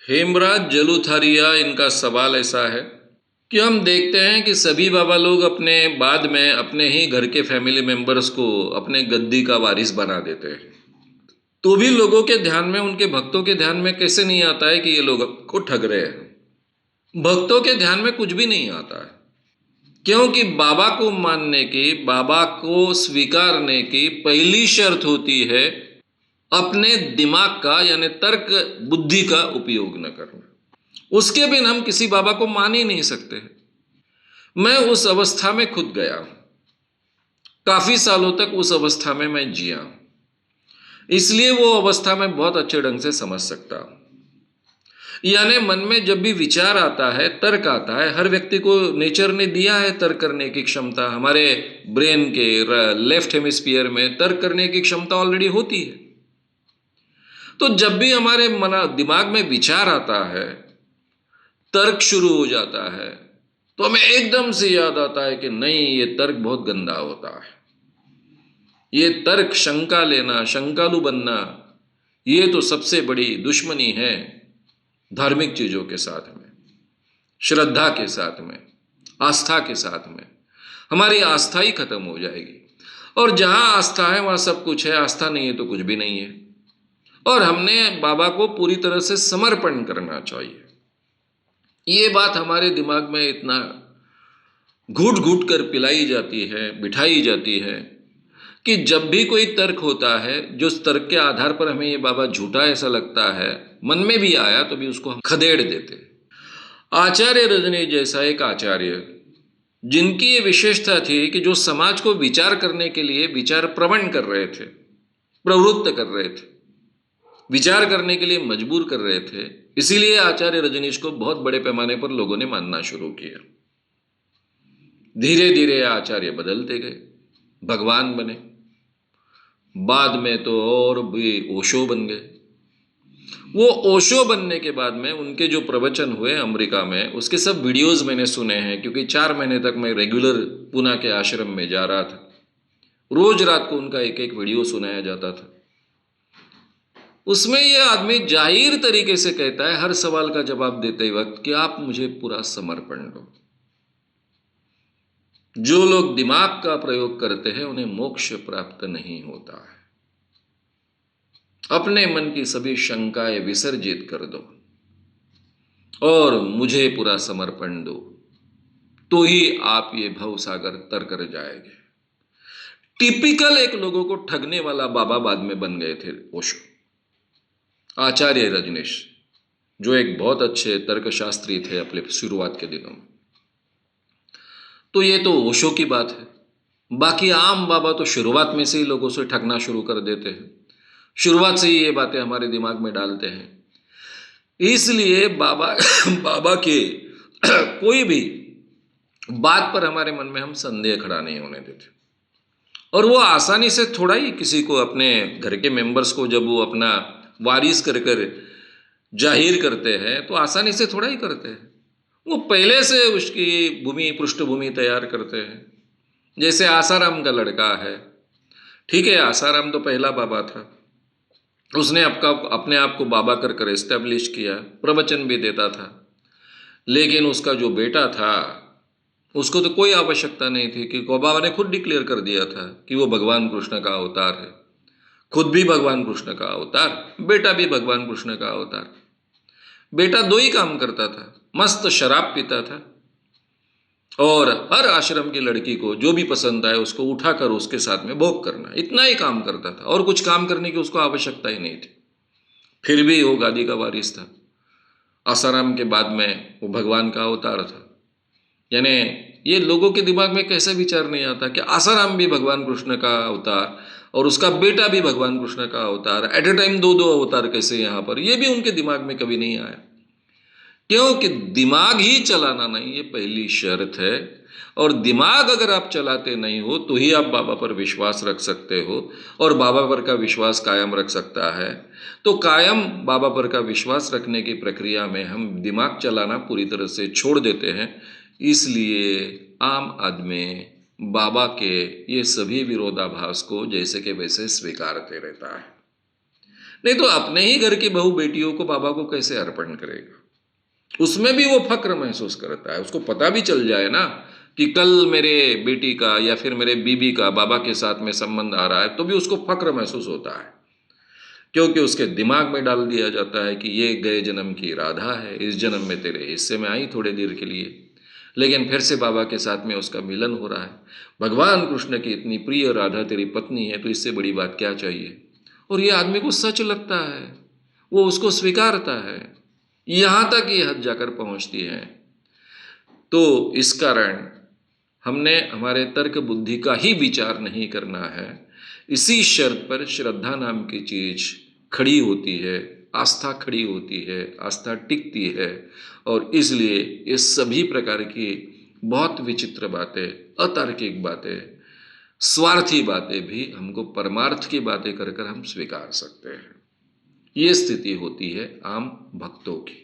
हेमराज जलूथारिया, इनका सवाल ऐसा है कि हम देखते हैं कि सभी बाबा लोग अपने बाद में अपने ही घर के फैमिली मेंबर्स को अपने गद्दी का वारिस बना देते हैं। तो भी लोगों के ध्यान में, उनके भक्तों के ध्यान में कैसे नहीं आता है कि ये लोग को ठग रहे हैं। भक्तों के ध्यान में कुछ भी नहीं आता है, क्योंकि बाबा को मानने की, बाबा को स्वीकारने की पहली शर्त होती है अपने दिमाग का यानी तर्क बुद्धि का उपयोग न करना। उसके बिन हम किसी बाबा को मान ही नहीं सकते। मैं उस अवस्था में खुद गया हूं, काफी सालों तक उस अवस्था में मैं जिया हूं, इसलिए वो अवस्था मैं बहुत अच्छे ढंग से समझ सकता हूं। यानी मन में जब भी विचार आता है, तर्क आता है, हर व्यक्ति को नेचर ने दिया है तर्क करने की क्षमता। हमारे ब्रेन के लेफ्ट हेमिस्फीयर में तर्क करने की क्षमता ऑलरेडी होती है। तो जब भी हमारे दिमाग में विचार आता है, तर्क शुरू हो जाता है, तो हमें एकदम से याद आता है कि नहीं, ये तर्क बहुत गंदा होता है। ये तर्क, शंका लेना, शंकालु बनना, ये तो सबसे बड़ी दुश्मनी है धार्मिक चीजों के साथ में, श्रद्धा के साथ में, आस्था के साथ में। हमारी आस्था ही खत्म हो जाएगी। और जहां आस्था है वहां सब कुछ है, आस्था नहीं है तो कुछ भी नहीं है। और हमने बाबा को पूरी तरह से समर्पण करना चाहिए। ये बात हमारे दिमाग में इतना घुट घुट कर पिलाई जाती है, बिठाई जाती है कि जब भी कोई तर्क होता है, जो तर्क के आधार पर हमें ये बाबा झूठा ऐसा लगता है, मन में भी आया तो भी उसको हम खदेड़ देते। आचार्य रजनीश जैसा एक आचार्य, जिनकी ये विशेषता थी कि जो समाज को विचार करने के लिए विचार प्रवण कर रहे थे, प्रवृत्त कर रहे थे, विचार करने के लिए मजबूर कर रहे थे, इसीलिए आचार्य रजनीश को बहुत बड़े पैमाने पर लोगों ने मानना शुरू किया। धीरे धीरे आचार्य बदलते गए, भगवान बने, बाद में तो और भी ओशो बन गए। वो ओशो बनने के बाद में उनके जो प्रवचन हुए अमेरिका में, उसके सब वीडियोस मैंने सुने हैं, क्योंकि 4 महीने तक मैं रेगुलर पूना के आश्रम में जा रहा था। रोज रात को उनका एक एक वीडियो सुनाया जाता था। उसमें ये आदमी जाहिर तरीके से कहता है हर सवाल का जवाब देते वक्त कि आप मुझे पूरा समर्पण दो। जो लोग दिमाग का प्रयोग करते हैं उन्हें मोक्ष प्राप्त नहीं होता है। अपने मन की सभी शंकाएं विसर्जित कर दो और मुझे पूरा समर्पण दो, तो ही आप ये भव सागर तर कर जाएंगे। टिपिकल एक लोगों को ठगने वाला बाबा बाद में बन गए थे ओशो। आचार्य रजनीश, जो एक बहुत अच्छे तर्कशास्त्री थे अपने शुरुआत के दिनों में, तो ये तो ओशो की बात है। बाकी आम बाबा तो शुरुआत में से ही लोगों से ठगना शुरू कर देते हैं, शुरुआत से ही ये बातें हमारे दिमाग में डालते हैं। इसलिए बाबा बाबा के कोई भी बात पर हमारे मन में हम संदेह खड़ा नहीं होने देते। और वो आसानी से थोड़ा ही किसी को, अपने घर के मेंबर्स को जब वो अपना वारिस कर कर जाहिर करते हैं, तो आसानी से थोड़ा ही करते हैं। वो पहले से उसकी भूमि, पृष्ठभूमि तैयार करते हैं। जैसे आसाराम का लड़का है, ठीक है, आसाराम तो पहला बाबा था, उसने अपने आप को बाबा कर कर एस्टेब्लिश किया, प्रवचन भी देता था। लेकिन उसका जो बेटा था, उसको तो कोई आवश्यकता नहीं थी, कि बाबा ने खुद डिक्लेयर कर दिया था कि वो भगवान कृष्ण का अवतार है। खुद भी भगवान कृष्ण का अवतार, बेटा भी भगवान कृष्ण का अवतार। बेटा 2 ही काम करता था, मस्त शराब पीता था और हर आश्रम की लड़की को जो भी पसंद आए उसको उठाकर उसके साथ में भोग करना, इतना ही काम करता था। और कुछ काम करने की उसको आवश्यकता ही नहीं थी। फिर भी वो गादी का वारिस था। आसाराम के बाद में वो भगवान का अवतार था। यानी ये लोगों के दिमाग में कैसे विचार नहीं आता कि आसाराम भी भगवान कृष्ण का अवतार और उसका बेटा भी भगवान कृष्ण का अवतार, एट ए टाइम 2 अवतार कैसे यहाँ पर, ये भी उनके दिमाग में कभी नहीं आया। क्योंकि दिमाग ही चलाना नहीं, ये पहली शर्त है। और दिमाग अगर आप चलाते नहीं हो तो ही आप बाबा पर विश्वास रख सकते हो, और बाबा पर का विश्वास कायम रख सकता है। तो कायम बाबा पर का विश्वास रखने की प्रक्रिया में हम दिमाग चलाना पूरी तरह से छोड़ देते हैं। इसलिए आम आदमी बाबा के ये सभी विरोधाभास को जैसे के वैसे स्वीकारते रहता है। नहीं तो अपने ही घर की बहू बेटियों को बाबा को कैसे अर्पण करेगा? उसमें भी वो फक्र महसूस करता है। उसको पता भी चल जाए ना कि कल मेरे बेटी का या फिर मेरे बीबी का बाबा के साथ में संबंध आ रहा है, तो भी उसको फक्र महसूस होता है, क्योंकि उसके दिमाग में डाल दिया जाता है कि ये गए जन्म की राधा है, इस जन्म में तेरे हिस्से में आई थोड़े देर के लिए, लेकिन फिर से बाबा के साथ में उसका मिलन हो रहा है। भगवान कृष्ण की इतनी प्रिय राधा तेरी पत्नी है, तो इससे बड़ी बात क्या चाहिए? और ये आदमी को सच लगता है, वो उसको स्वीकारता है, यहाँ तक ये हद जाकर पहुँचती है। तो इस कारण हमने हमारे तर्क बुद्धि का ही विचार नहीं करना है। इसी शर्त पर श्रद्धा नाम की चीज खड़ी होती है, आस्था खड़ी होती है, आस्था टिकती है। और इसलिए ये सभी प्रकार की बहुत विचित्र बातें, अतार्किक बातें, स्वार्थी बातें भी हमको परमार्थ की बातें कर कर हम स्वीकार सकते हैं। ये स्थिति होती है आम भक्तों की।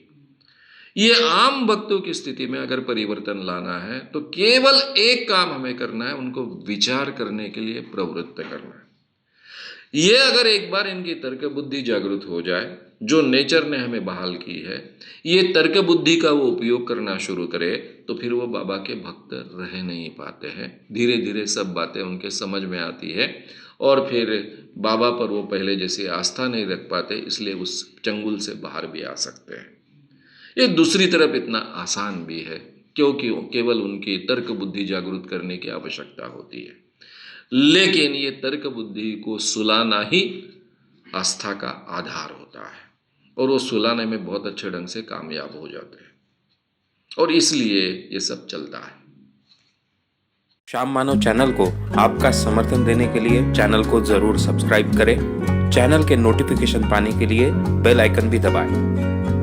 ये आम भक्तों की स्थिति में अगर परिवर्तन लाना है तो केवल एक काम हमें करना है, उनको विचार करने के लिए प्रवृत्त करना है। ये अगर एक बार इनकी तर्क बुद्धि जागृत हो जाए, जो नेचर ने हमें बहाल की है, ये तर्क बुद्धि का वो उपयोग करना शुरू करे, तो फिर वो बाबा के भक्त रह नहीं पाते हैं। धीरे धीरे सब बातें उनके समझ में आती है और फिर बाबा पर वो पहले जैसी आस्था नहीं रख पाते, इसलिए उस चंगुल से बाहर भी आ सकते हैं। ये दूसरी तरफ इतना आसान भी है, क्योंकि केवल उनकी तर्क बुद्धि जागृत करने की आवश्यकता होती है। लेकिन ये तर्क बुद्धि को सुलाना ही आस्था का आधार होता है, और वो सुलाने में बहुत अच्छे ढंग से कामयाब हो जाते हैं, और इसलिए ये सब चलता है। श्याम मानव चैनल को आपका समर्थन देने के लिए चैनल को जरूर सब्सक्राइब करें। चैनल के नोटिफिकेशन पाने के लिए बेल आइकन भी दबाएं।